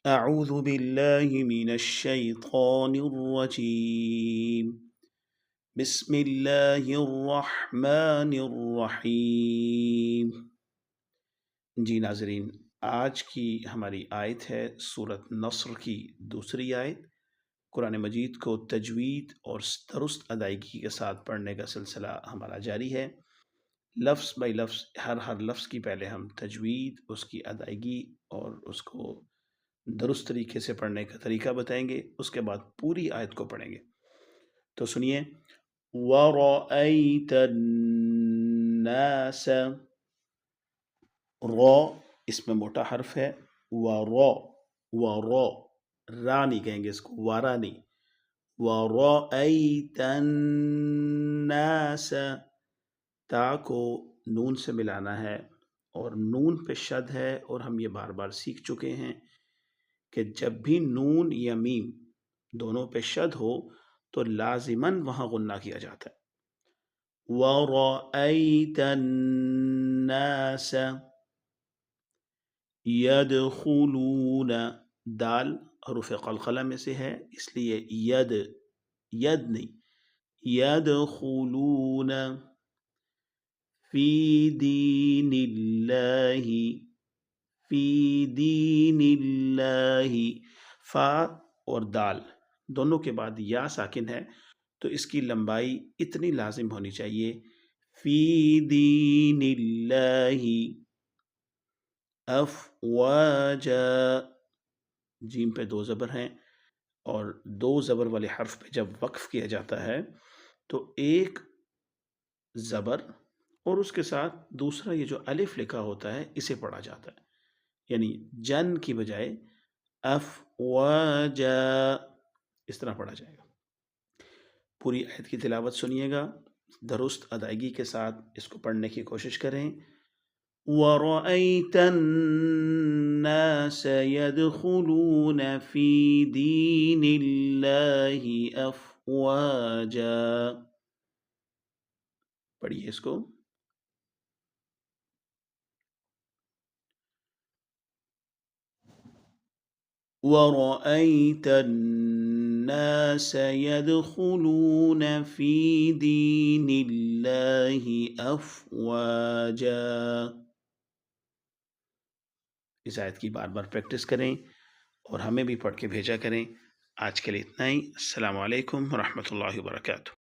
أعوذ بالله من الشيطان الرجيم بسم الله الرحمن الرحیم۔ جی ناظرین، آج کی ہماری آیت ہے سورۃ نصر کی دوسری آیت۔ قرآن مجید کو تجوید اور درست ادائیگی کے ساتھ پڑھنے کا سلسلہ ہمارا جاری ہے۔ لفظ بائی لفظ ہر لفظ کی پہلے ہم تجوید، اس کی ادائیگی اور اس کو درست طریقے سے پڑھنے کا طریقہ بتائیں گے، اس کے بعد پوری آیت کو پڑھیں گے۔ تو سنیے، وَرَأَيْتَ النَّاسَ، را اس میں موٹا حرف ہے، ورا را نہیں کہیں گے اس کو، وارا نہیں، وَرَأَيْتَ النَّاسَ، تا کو نون سے ملانا ہے اور نون پہ شد ہے، اور ہم یہ بار بار سیکھ چکے ہیں کہ جب بھی نون یا میم دونوں پہ شد ہو تو لازماً وہاں غنہ کیا جاتا ہے۔ وَرَأَيْتَ النَّاسَ يَدْخُلُونَ، دال حروف قلقلہ میں سے ہے، اس لیے ید نہیں، يَدْخُلُونَ فِي دِينِ اللَّهِ، فی دین اللہ، فا اور دال دونوں کے بعد یا ساکن ہے، تو اس کی لمبائی اتنی لازم ہونی چاہیے، فی دین اللہ افواجا، جیم پہ دو زبر ہیں، اور دو زبر والے حرف پہ جب وقف کیا جاتا ہے تو ایک زبر اور اس کے ساتھ دوسرا یہ جو الف لکھا ہوتا ہے اسے پڑھا جاتا ہے، یعنی جن کی بجائے افواجا اس طرح پڑھا جائے گا۔ پوری آیت کی تلاوت سنیے گا، درست ادائیگی کے ساتھ اس کو پڑھنے کی کوشش کریں۔ وَرَأَيْتَ النَّاسَ يَدْخُلُونَ فِي دِينِ اللَّهِ أَفْوَاجًا، پڑھیے اس کو۔ وَرَأَيْتَ النَّاسَ يَدْخُلُونَ فِي دِينِ اللَّهِ أَفْوَاجًا، اس آیت کی بار بار پریکٹس کریں اور ہمیں بھی پڑھ کے بھیجا کریں۔ آج کے لیے اتنا ہی، السلام علیکم ورحمۃ اللہ وبرکاتہ۔